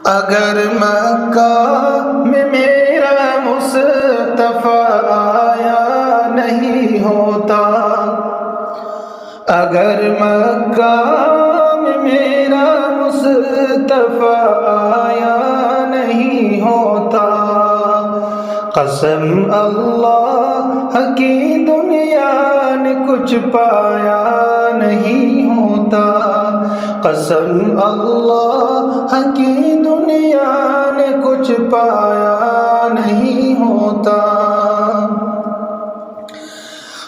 اگر مکہ میں میرا مصطفیٰ آیا نہیں ہوتا، اگر مکہ میں میرا مصطفیٰ آیا نہیں ہوتا، قسم اللہ کی دنیا نے کچھ پایا نہیں ہوتا، قسم اللہ کی دنیا نے کچھ پایا نہیں ہوتا۔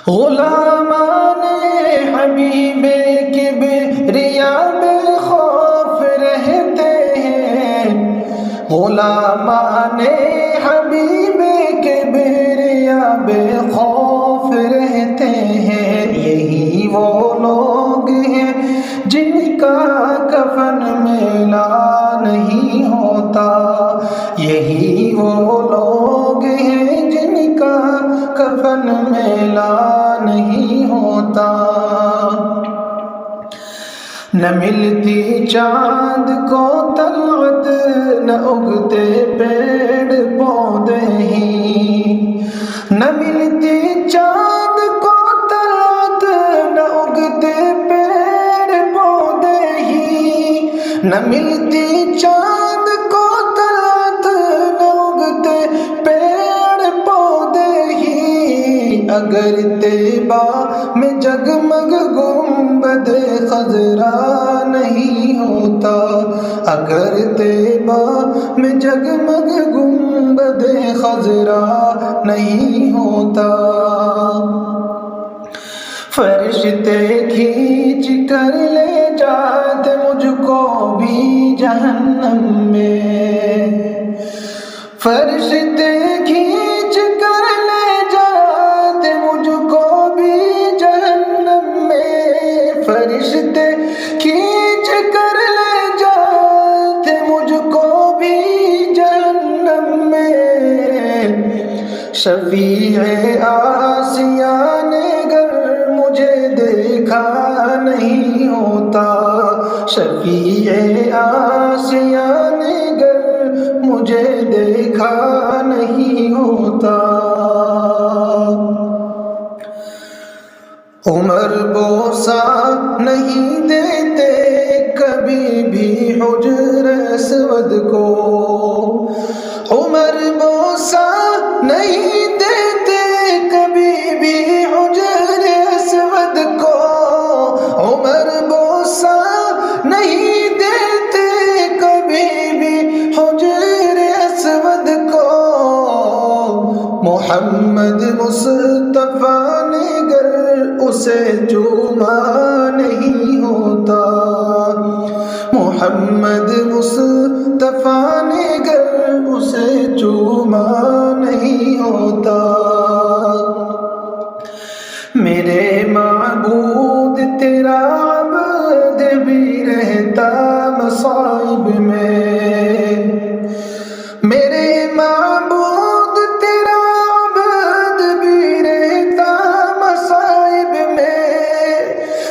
غلامان حبیب کبریا بے خوف رہتے ہیں، غلامان حبیب کبریا بے خوف رہتے ہیں۔ یہی وہ لوگ ہیں جن کا کفن میلا نہیں ہوتا، یہی وہ لوگ ہیں جن کا کفن میلا نہیں ہوتا۔ نہ ملتی چاند کو طلعت، نہ اگتے پیڑ پودے ہی، نہ ملتی چاند کو طلعت، نہ اگتے پیڑ پودے ہی، نہ ملتی چاند کو طلعت، نہ اگتے پیڑ پودے ہی۔ اگر طیبہ میں جگمگ گنبد خضرا نہیں ہوتا، اگر طیبہ میں جگمگ گنبد خضرا نہیں ہوتا، فرشتے کھینچ کر لے جاتے مجھ کو بھی جہنم میں، فرشتے کھینچ کر لے جاتے مجھ کو بھی جہنم میں، فرشتے کھینچ کر لے جاتے مجھ کو بھی جہنم میں۔ شفیع آسیہ نے گر مجھے دیکھا نہیں ہوتا، شفیع آسیہ نے گر مجھے دیکھا نہیں ہوتا۔ عمر بوسہ نہیں دیتے کبھی بھی حجر اسود کو، عمر بوسہ نہیں دیتے کبھی بھی حجر اسود کو، عمر بوسہ نہیں دیتے کبھی بھی حجر اسود کو۔ محمد مصطفیٰ نے گر اسے چوما نہیں ہوتا، محمد مصطفیٰ نے گر اسے چوما نہیں ہوتا۔ میرے معبود تیرا عبد بھی رہتا مصائب میں، میرے معبود تیرا عبد بھی رہتا مصائب میں،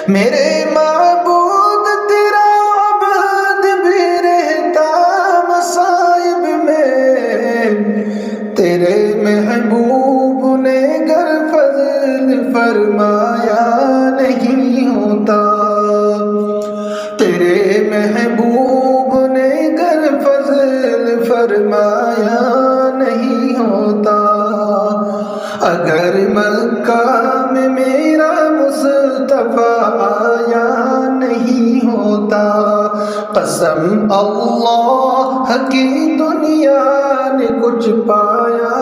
میرے معبود تیرا عبد بھی رہتا مصائب میں۔ تیرے محبوب نے گر فضل فرمایا نہیں ہوتا، تیرے محبوب نے گر فضل فرمایا نہیں ہوتا، اگر مکہ میں میرا مصطفیٰ آیا نہیں ہوتا، قسم اللہ کی دنیا نے کچھ پایا